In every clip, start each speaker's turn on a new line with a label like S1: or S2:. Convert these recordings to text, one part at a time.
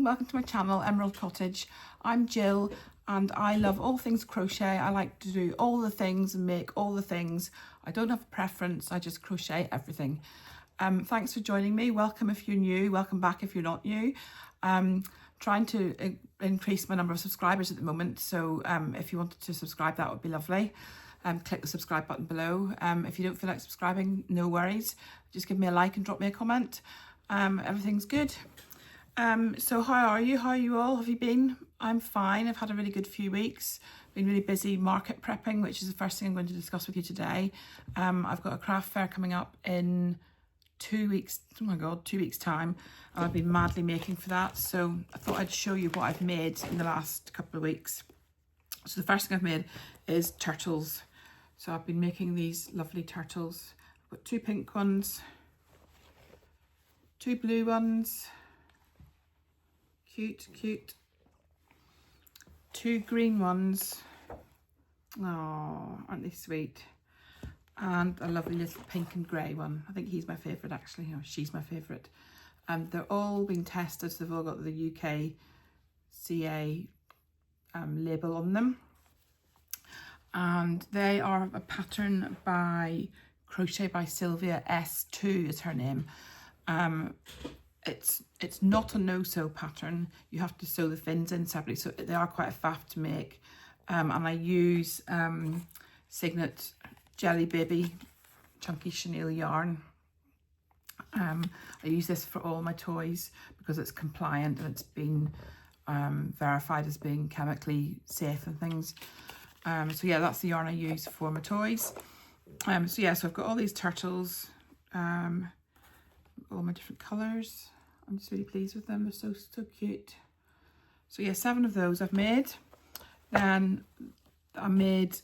S1: and welcome to my channel, Emerald Cottage. I'm Jill and I love all things crochet. I like to do all the things and make all the things. I don't have a preference, I just crochet everything. Thanks for joining me. Welcome if you're new, welcome back if you're not new. Trying to increase my number of subscribers at the moment, so if you wanted to subscribe, that would be lovely. Click the subscribe button below. If you don't feel like subscribing, no worries. Just give me a like and drop me a comment. Everything's good. So how are you? How are you all? Have you been? I'm fine. I've had a really good few weeks. Been really busy market prepping, which is the first thing I'm going to discuss with you today. I've got a craft fair coming up in 2 weeks. Oh my God, 2 weeks time. And I've been madly making for that. So I thought I'd show you what I've made in the last couple of weeks. So the first thing I've made is turtles. So I've been making these lovely turtles. I've got 2 pink ones, 2 blue ones, cute, 2 green ones, oh, aren't they sweet, and a lovely little pink and grey one. I think he's my favourite actually, or she's my favourite. They're all been tested, so they've all got the UK CA label on them. And they are a pattern by Crochet by Sylvia, S2 is her name. It's not a no-sew pattern. You have to sew the fins in separately, so they are quite a faff to make. And I use Signet Jelly Baby Chunky Chenille yarn. I use this for all my toys because it's compliant and it's been verified as being chemically safe and things. So yeah, that's the yarn I use for my toys. So yeah, so I've got all these turtles, all my different colours. I'm just really pleased with them. They're so cute. So yeah, 7 of those I've made. Then I made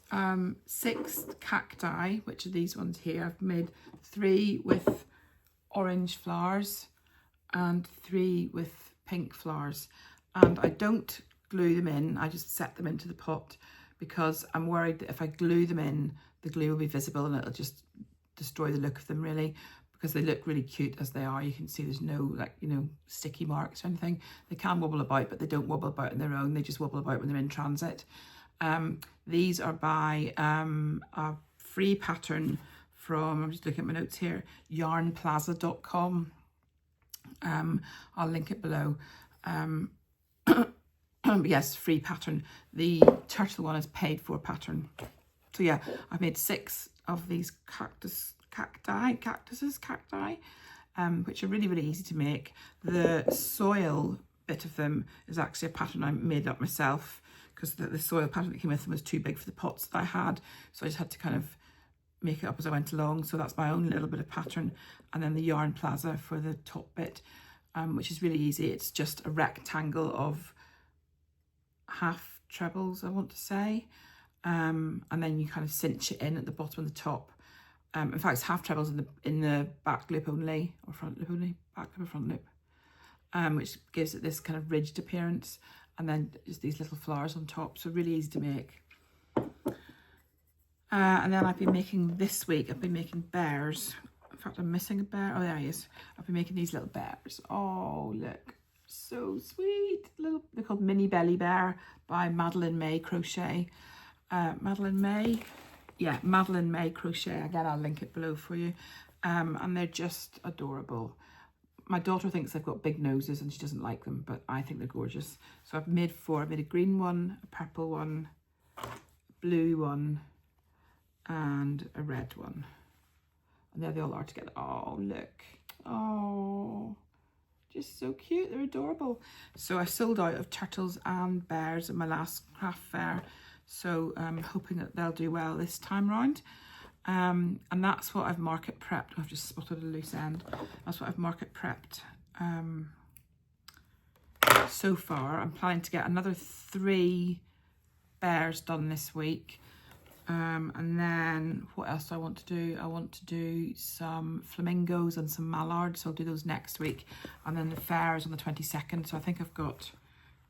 S1: 6 cacti, which are these ones here. I've made 3 with orange flowers and 3 with pink flowers. And I don't glue them in, I just set them into the pot because I'm worried that if I glue them in, the glue will be visible and it'll just destroy the look of them really, because they look really cute as they are. You can see there's no, like, you know, sticky marks or anything. They can wobble about, but they don't wobble about on their own. They just wobble about when they're in transit. These are by a free pattern from, I'm just looking at my notes here, yarnplaza.com. I'll link it below. Yes, free pattern. The turtle one is paid for pattern. So yeah, I've made 6 of these cacti, which are really easy to make. The soil bit of them is actually a pattern I made up myself because the soil pattern that came with them was too big for the pots that I had, so I just had to kind of make it up as I went along. So that's my own little bit of pattern. And then the Yarn Plaza for the top bit, which is really easy. It's just a rectangle of half trebles, I want to say, and then you kind of cinch it in at the bottom and the top. In fact, it's half trebles in the back loop only, or front loop only, back loop or front loop, which gives it this kind of ridged appearance, and then just these little flowers on top. So really easy to make. And then I've been making this week, I've been making bears. In fact, I'm missing a bear. Oh, there he is. I've been making these little bears. Oh, look, so sweet. Little, they're called Mini Belly Bear by Madeline May Crochet. Madeline May Crochet. Again, I'll link it below for you. And they're just adorable. My daughter thinks they've got big noses and she doesn't like them, but I think they're gorgeous. So I've made 4. I made a green one, a purple one, a blue one, and a red one. And there they all are together. Oh, look. Oh, just so cute. They're adorable. So I sold out of turtles and bears at my last craft fair. So I'm hoping that they'll do well this time round. And that's what I've market prepped. I've just spotted a loose end. That's what I've market prepped so far. I'm planning to get another 3 bears done this week. And then what else do I want to do? I want to do some flamingos and some mallards. So I'll do those next week. And then the fair is on the 22nd. So I think I've got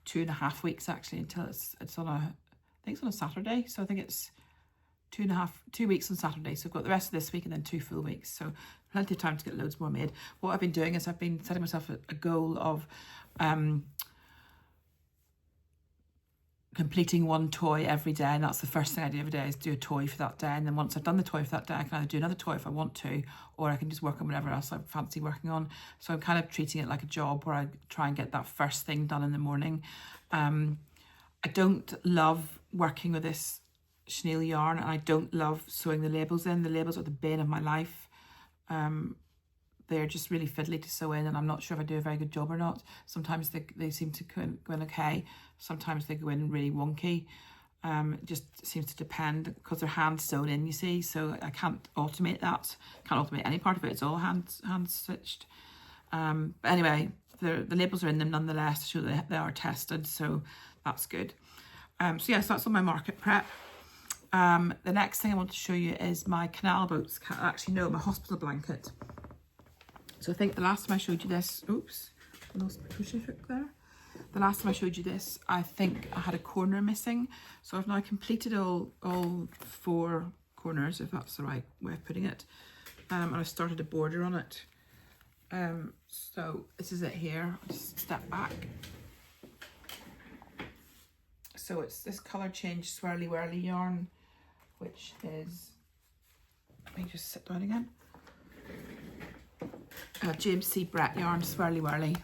S1: 2.5 weeks actually until it's on a, I think it's on a Saturday. So I think it's 2 weeks on Saturday. So I've got the rest of this week and then 2 full weeks. So plenty of time to get loads more made. What I've been doing is I've been setting myself a goal of completing one toy every day, and that's the first thing I do every day, is do a toy for that day. And then once I've done the toy for that day, I can either do another toy if I want to, or I can just work on whatever else I fancy working on. So I'm kind of treating it like a job where I try and get that first thing done in the morning. I don't love working with this chenille yarn, and I don't love sewing the labels in. The labels are the bane of my life. They're just really fiddly to sew in, and I'm not sure if I do a very good job or not. Sometimes they seem to go in okay. Sometimes they go in really wonky. It just seems to depend, because they're hand sewn in, you see, so I can't automate that. Can't automate any part of it. It's all hand stitched. But anyway, the labels are in them nonetheless to show that they are tested, so that's good. So yes, that's all my market prep. The next thing I want to show you is my canal boats. Actually, no, my hospital blanket. So I think the last time I showed you this, oops, I lost my crochet hook there. The last time I showed you this, I think I had a corner missing. So I've now completed all 4 corners, if that's the right way of putting it. And I've started a border on it. So this is it here. I'll just step back. So it's this colour change swirly whirly yarn, which is, let me just sit down again. James C. Brett yarn, swirly whirly,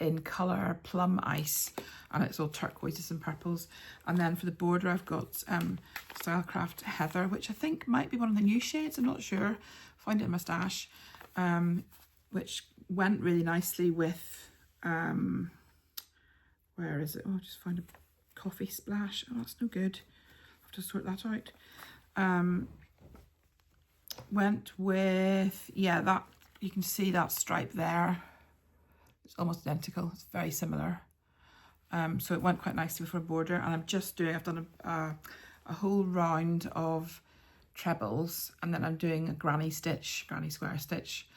S1: in colour Plum Ice, and it's all turquoises and purples. And then for the border, I've got Stylecraft Heather, which I think might be one of the new shades, I'm not sure. Find it in my stash, which went really nicely with, where is it? Oh, I just found a coffee splash. Oh, that's no good. I have to sort that out. Went with, yeah, that, you can see that stripe there. It's almost identical. It's very similar. So it went quite nicely for a border. And I've done a whole round of trebles, and then I'm doing a granny square stitch,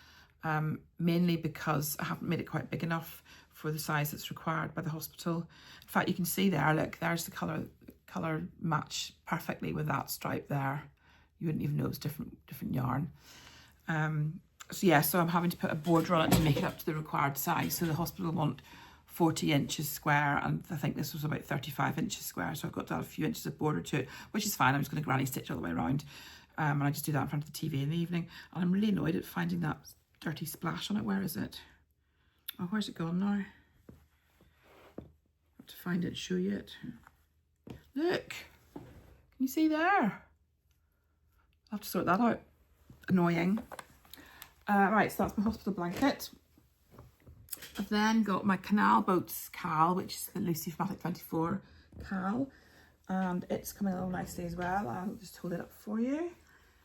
S1: mainly because I haven't made it quite big enough for the size that's required by the hospital. In fact, you can see there, look, there's the colour match perfectly with that stripe there. You wouldn't even know it's different yarn. So yeah, so I'm having to put a border on it to make it up to the required size. So the hospital want 40 inches square, and I think this was about 35 inches square. So I've got to add a few inches of border to it, which is fine. I'm just going to granny stitch all the way around. And I just do that in front of the TV in the evening. And I'm really annoyed at finding that dirty splash on it. Where is it? Oh, where's it gone now? I have to find it and show you it. Look, can you see there? I'll have to sort that out. Annoying. Right, so that's my hospital blanket. I've then got my Canal Boats Cal, which is the Lucy from Attic 24 Cal, and it's coming along nicely as well. I'll just hold it up for you.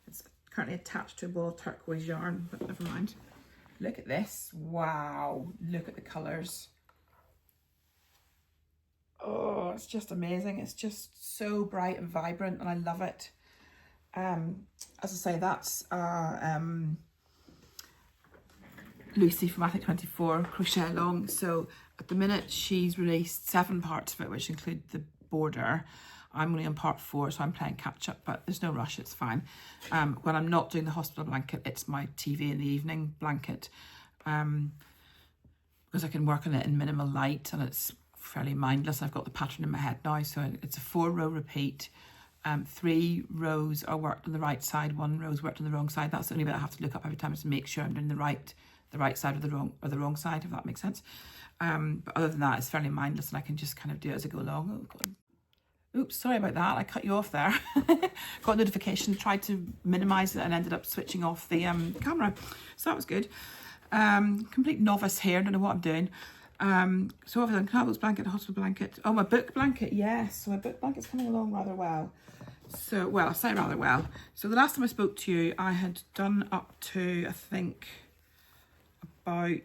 S1: It's currently attached to a ball of turquoise yarn, but never mind. Look at this. Wow, look at the colours. Oh, it's just amazing. It's just so bright and vibrant, and I love it. As I say, that's Lucy from Attic 24 crochet along. So at the minute she's released 7 parts of it, which include the border. I'm only on part 4, so I'm playing catch up, but there's no rush, it's fine. When I'm not doing the hospital blanket, it's my TV in the evening blanket, because I can work on it in minimal light and it's fairly mindless. I've got the pattern in my head now, so it's a 4-row repeat. 3 rows are worked on the right side, 1 row is worked on the wrong side. That's the only bit I have to look up every time, to make sure I'm doing the right side or the wrong side, if that makes sense. But other than that, it's fairly mindless, and I can just kind of do it as I go along. Oh, God. Oops, sorry about that. I cut you off there. Got a notification, tried to minimise it and ended up switching off the camera. So that was good. Complete novice here, don't know what I'm doing. So I've done Canal Boats blanket, hospital blanket. Oh, my book blanket, yes. So my book blanket's coming along rather well. So, well, I say rather well. So the last time I spoke to you, I had done up to, I think, about,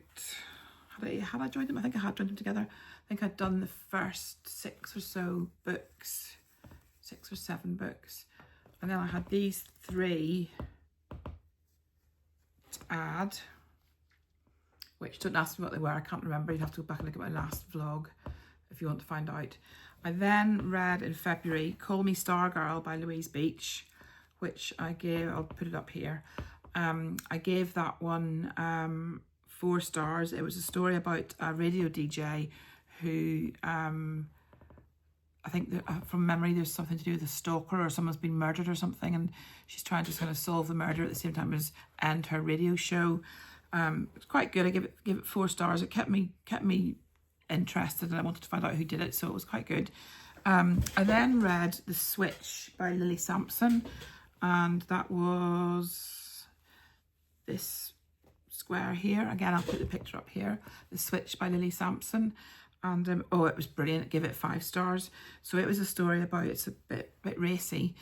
S1: had I joined them? I think I had joined them together. I think I'd done the first 6 or so books, 6 or 7 books. And then I had these 3 to add, which, don't ask me what they were, I can't remember. You'd have to go back and look at my last vlog if you want to find out. I then read in February Call Me Stargirl by Louise Beech, which I gave, I'll put it up here. I gave that one 4 stars. It was a story about a radio DJ who I think that, from memory, there's something to do with a stalker or someone's been murdered or something, and she's trying to kind of solve the murder at the same time as end her radio show. It's quite good. I give it 4 stars. It kept me interested, and I wanted to find out who did it, so it was quite good. I then read The Switch by Lily Samson, and that was this square here. Again, I'll put the picture up here. The Switch by Lily Samson. And oh, it was brilliant. Give it 5 stars. So it was a story about, it's a bit racy,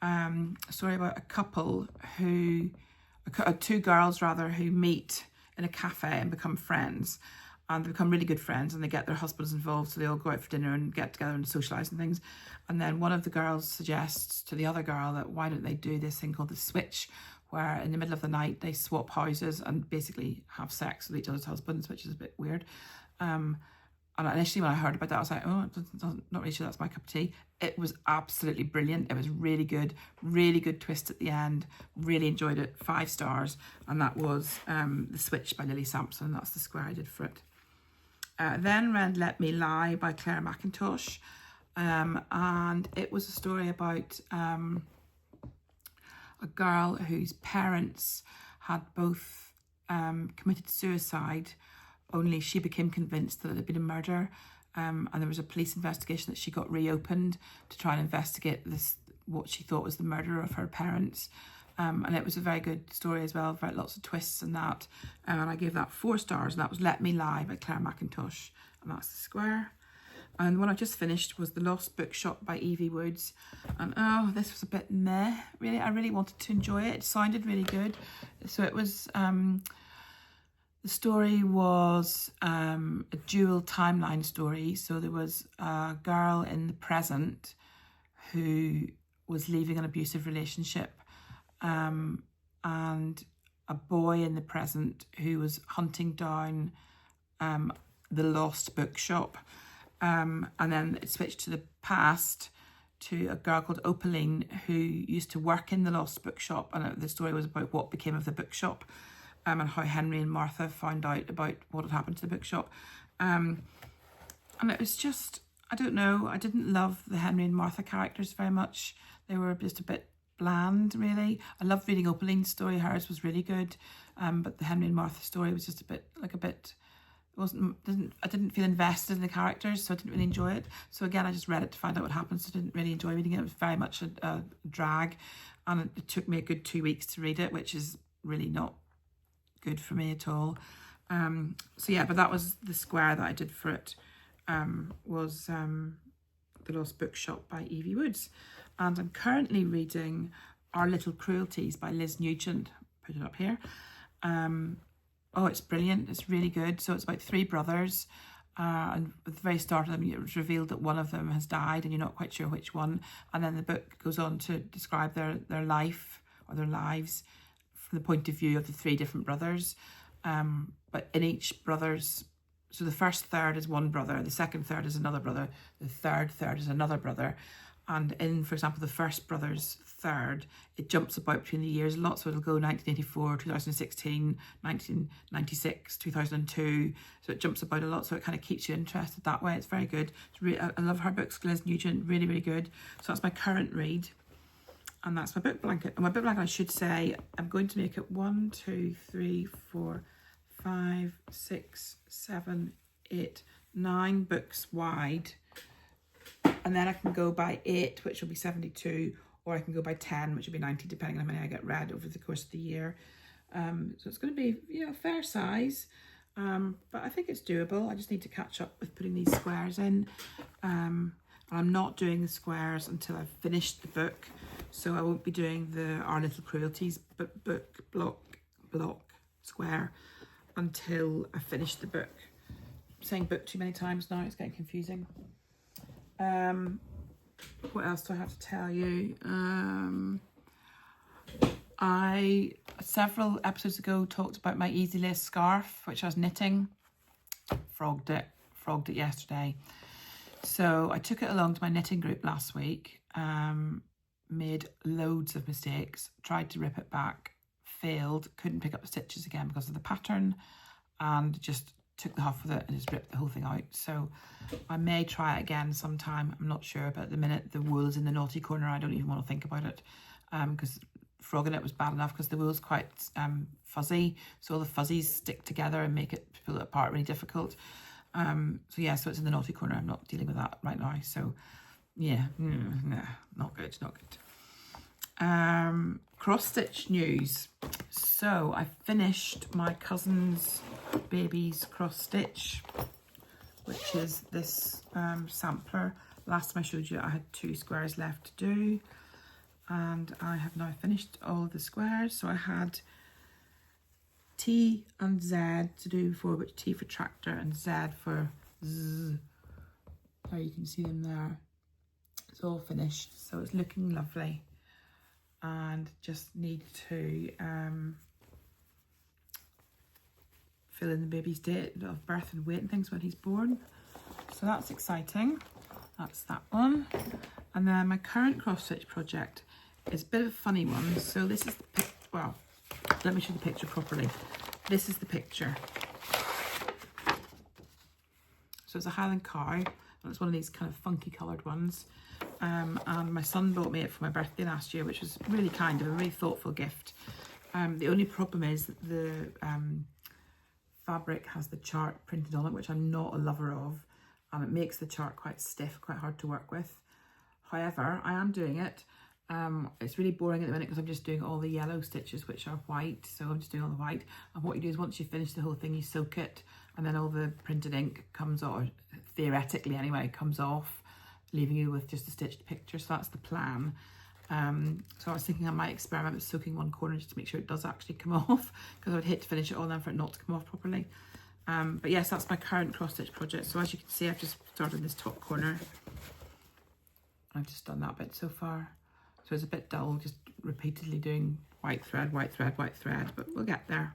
S1: a story about a couple who, 2 girls rather, who meet in a cafe and become friends, and they become really good friends, and they get their husbands involved, so they all go out for dinner and get together and socialise and things. And then one of the girls suggests to the other girl that why don't they do this thing called The Switch, where in the middle of the night they swap houses and basically have sex with each other's husbands, which is a bit weird. And initially when I heard about that, I was like, oh, not really sure that's my cup of tea. It was absolutely brilliant. It was really good twist at the end. Really enjoyed it, 5 stars. And that was The Switch by Lily Samson. That's the square I did for it. Then read Let Me Lie by Claire Mackintosh. And it was a story about a girl whose parents had both committed suicide, only she became convinced that it had been a murder, and there was a police investigation that she got reopened to try and investigate this, what she thought was the murder of her parents. And it was a very good story as well, very lots of twists and that. And I gave that 4 stars, and that was Let Me Lie by Claire Mackintosh, and that's the square. And the one I just finished was The Lost Bookshop by Evie Woods. And oh, this was a bit meh, really. I really wanted to enjoy it. It sounded really good. So it was... the story was a dual timeline story. So there was a girl in the present who was leaving an abusive relationship, and a boy in the present who was hunting down the lost bookshop. And then it switched to the past to a girl called Opaline who used to work in the lost bookshop, and the story was about what became of the bookshop. And how Henry and Martha found out about what had happened to the bookshop. And it was just, I don't know, I didn't love the Henry and Martha characters very much. They were just a bit bland, really. I loved reading Opaline's story, hers was really good. But the Henry and Martha story was just I didn't feel invested in the characters, so I didn't really enjoy it. So again, I just read it to find out what happened, so I didn't really enjoy reading it. It was very much a drag, and it took me a good 2 weeks to read it, which is really not good for me at all. So yeah, but that was the square that I did for it, was The Lost Bookshop by Evie Woods. And I'm currently reading Our Little Cruelties by Liz Nugent. Put it up here. Oh, it's brilliant. It's really good. So it's about 3 brothers, and at the very start of them, it was revealed that one of them has died, and you're not quite sure which one. And then the book goes on to describe their life, or their lives, from the point of view of the 3 different brothers. But in each brother's, so the first third is one brother, the second third is another brother, the third is another brother. And in, for example, the first brother's third, it jumps about between the years a lot. So it'll go 1984, 2016, 1996, 2002. So it jumps about a lot. So it kind of keeps you interested that way. It's very good. I love her books, Liz Nugent, really, really good. So that's my current read. And that's my book blanket. And my book blanket, I should say, I'm going to make it 1, 2, 3, 4, 5, 6, 7, 8, 9 books wide. And then I can go by 8, which will be 72, or I can go by 10, which will be 90, depending on how many I get read over the course of the year. So it's going to be, a fair size, but I think it's doable. I just need to catch up with putting these squares in. I'm not doing the squares until I've finished the book, so I won't be doing the Our Little Cruelties block square until I finish the book. I'm saying book too many times now, it's getting confusing. What else do I have to tell you? I, several episodes ago, talked about my Easy Lace scarf, which I was knitting. Frogged it yesterday. So I took it along to my knitting group last week, made loads of mistakes, tried to rip it back, failed, couldn't pick up the stitches again because of the pattern, and just took the huff with it and just ripped the whole thing out. So I may try it again sometime. I'm not sure, but at the minute the wool's in the naughty corner. I don't even want to think about it, because frogging it was bad enough because the wool's quite fuzzy, so all the fuzzies stick together and make it pull it apart really difficult. So yeah, so it's in the naughty corner. I'm not dealing with that right now. So yeah, nah, not good, not good. Cross stitch news. So I finished my cousin's baby's cross stitch, which is this sampler. Last time I showed you I had 2 squares left to do, and I have now finished all of the squares. So I had T and Z to do before, which T for tractor and Z for Z. There you can see them there. It's all finished, so it's looking lovely. And just need to fill in the baby's date of birth and weight and things when he's born. So that's exciting. That's that one. And then my current cross stitch project is a bit of a funny one. So this is the well, let me show the picture properly. This is the picture. So it's a Highland cow, and it's one of these kind of funky coloured ones. And my son bought me it for my birthday last year, which was really kind of a really thoughtful gift. The only problem is that the fabric has the chart printed on it, which I'm not a lover of, and it makes the chart quite stiff, quite hard to work with. However, I am doing it. It's really boring at the minute because I'm just doing all the yellow stitches, which are white, so I'm just doing all the white. And what you do is once you finish the whole thing, you soak it, and then all the printed ink comes off, theoretically anyway, comes off, leaving you with just a stitched picture. So that's the plan. So I was thinking I might experiment with soaking one corner just to make sure it does actually come off, because I would hate to finish it all and then for it not to come off properly. But yes, that's my current cross stitch project. So as you can see, I've just started this top corner. I've just done that bit so far. So it's a bit dull, just repeatedly doing white thread, white thread, white thread, but we'll get there.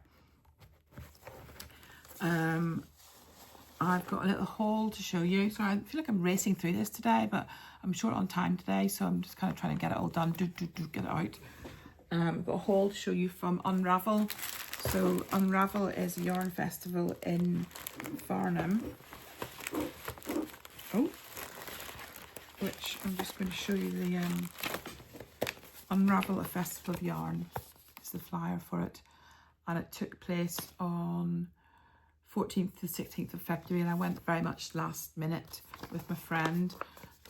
S1: I've got a little haul to show you. So I feel like I'm racing through this today, but I'm short on time today, so I'm just kind of trying to get it all done, get it out. I've got a haul to show you from Unravel. So Unravel is a yarn festival in Farnham. Oh, which I'm just going to show you the Unravel, a festival of yarn. It's the flyer for it, and it took place on 14th to 16th of February, and I went very much last minute with my friend.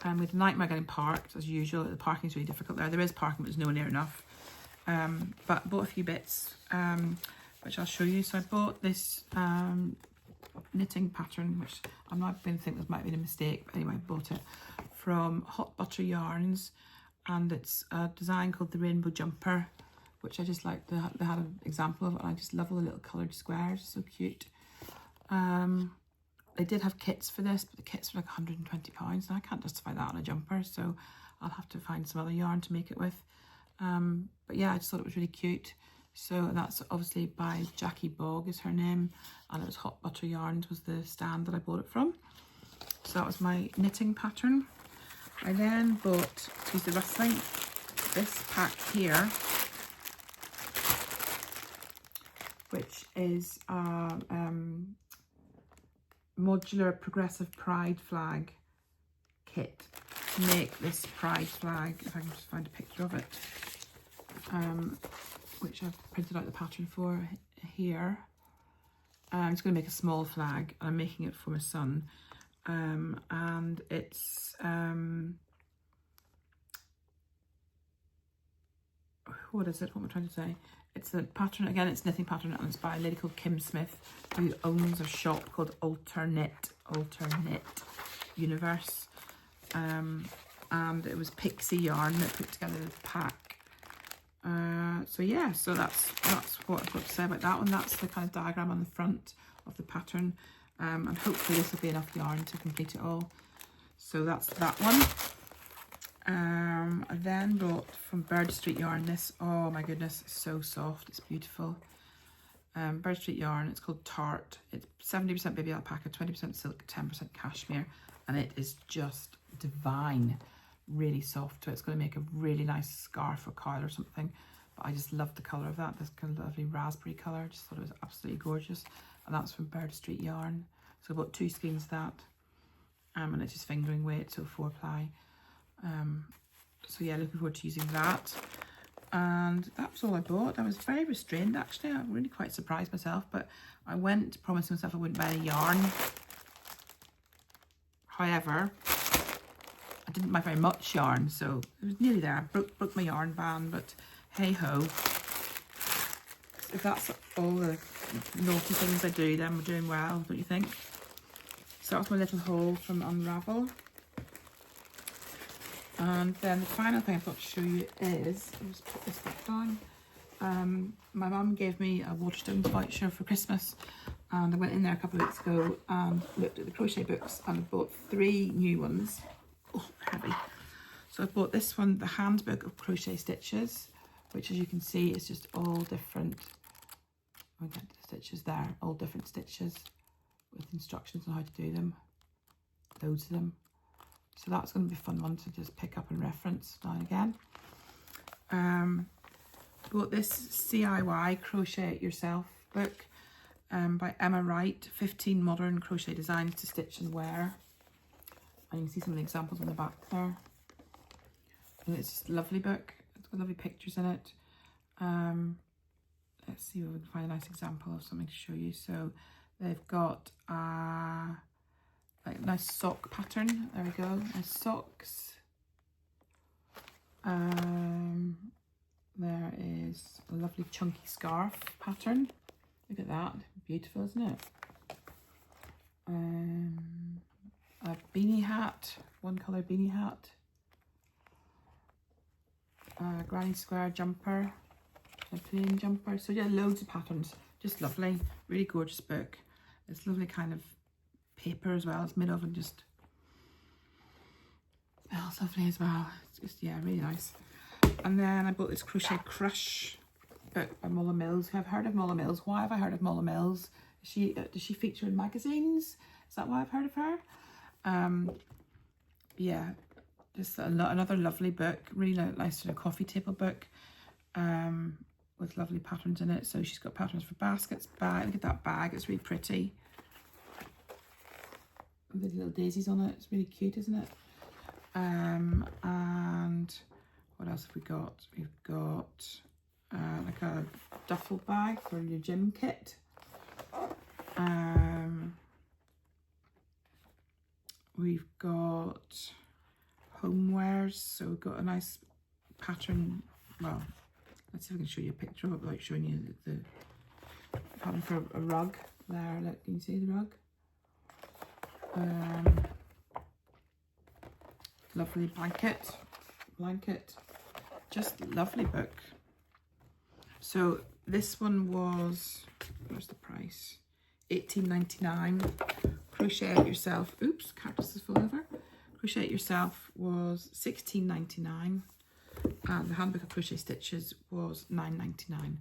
S1: We had a nightmare getting parked, as usual. The parking's really difficult there. There is parking, but there's nowhere near enough. But I bought a few bits, which I'll show you. So I bought this knitting pattern, which I'm not going to think this might have been a mistake, but anyway, I bought it from Hot Butter Yarns, and it's a design called the Rainbow Jumper, which I just like. They had an example of it, and I just love all the little coloured squares. So cute. They did have kits for this, but the kits were like £120, and I can't justify that on a jumper, so I'll have to find some other yarn to make it with. But yeah, I just thought it was really cute. So that's obviously by Jackie Bogg is her name, and it was Hot Butter Yarns was the stand that I bought it from. So that was my knitting pattern. I then bought, excuse the rustling, this pack here, which is a modular progressive pride flag kit to make this pride flag, if I can just find a picture of it, which I've printed out the pattern for here. I'm just going to make a small flag, and I'm making it for my son, and it's what is it, what am I trying to say? It's a pattern, again, it's a knitting pattern, and it's by a lady called Kim Smith, who owns a shop called Alternate Universe. And it was Pixie Yarn that put together the pack. So yeah, so that's what I've got to say about that one. That's the kind of diagram on the front of the pattern. And hopefully this will be enough yarn to complete it all. So that's that one. I then bought from Bird Street Yarn this, oh my goodness, it's so soft, it's beautiful. Bird Street Yarn, it's called Tart. It's 70% baby alpaca, 20% silk, 10% cashmere, and it is just divine, really soft. So it's going to make a really nice scarf or cowl or something. But I just love the colour of that, this kind of lovely raspberry colour. I just thought it was absolutely gorgeous. and that's from Bird Street Yarn. So I bought 2 skeins of that, and it's just fingering weight, so 4 ply. So yeah, looking forward to using that. And that was all I bought. I was very restrained actually. I'm really quite surprised myself, but I went promising myself I wouldn't buy any yarn. However, I didn't buy very much yarn, so it was nearly there. I broke my yarn ban, but hey ho. If that's all the naughty things I do, then we're doing well, don't you think? So that's my little haul from Unravel. And then the final thing I've got to show you is, I'll just put this back down. My mum gave me a Waterstones voucher for Christmas, and I went in there a couple of weeks ago and looked at the crochet books, and I bought 3 new ones. Oh, heavy. So I bought this one, the Handbook of Crochet Stitches, which as you can see is just all different. I'll get the stitches there, all different stitches with instructions on how to do them. Loads of them. So that's going to be a fun one to just pick up and reference now and again. Bought this CIY Crochet-It-Yourself book by Emma Wright, 15 modern crochet designs to stitch and wear. And you can see some of the examples on the back there. And it's just a lovely book. It's got lovely pictures in it. Let's see if we can find a nice example of something to show you. So they've got like a nice sock pattern. There we go. Nice socks. There is a lovely chunky scarf pattern. Look at that. Beautiful, isn't it? A beanie hat. One colour beanie hat. A granny square jumper. A plain jumper. So yeah, loads of patterns. Just lovely. Really gorgeous book. It's lovely kind of paper as well. It's made of and just smells lovely as well. It's just, yeah, really nice. And then I bought this Crochet Crush book by Molla Mills. I've heard of Molla Mills. Why have I heard of Molla Mills? Does she feature in magazines? Is that why I've heard of her? Yeah, just another lovely book. Really nice sort of coffee table book with lovely patterns in it. So she's got patterns for baskets, bag. Look at that bag. It's really pretty. With the little daisies on it. It's really cute, isn't it? And what else have we got? We've got like a duffel bag for your gym kit. We've got homewares. So we've got a nice pattern. Well, let's see if I can show you a picture of it without showing you the pattern for a rug. There, look, can you see the rug? Lovely blanket, just lovely book. So this one was, where's the price? $18.99. Crochet-It-Yourself, oops, cactus is full over. Crochet-It-Yourself was $16.99, and the Handbook of Crochet Stitches was $9.99.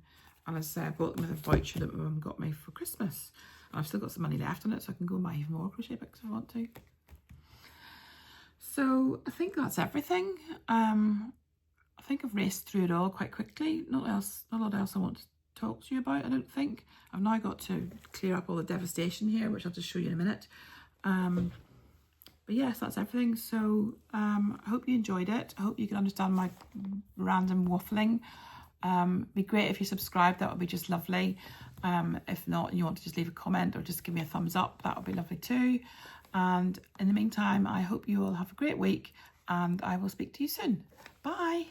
S1: And as I said, I bought them with a voucher that my mum got me for Christmas. And I've still got some money left on it, so I can go and buy even more crochet books if I want to. So I think that's everything. I think I've raced through it all quite quickly. Not a lot else I want to talk to you about, I don't think. I've now got to clear up all the devastation here, which I'll just show you in a minute. But yes, that's everything. So I hope you enjoyed it. I hope you can understand my random waffling. Be great if you subscribe. That would be just lovely. If not, and you want to just leave a comment or just give me a thumbs up, that would be lovely too. And in the meantime, I hope you all have a great week, and I will speak to you soon. Bye.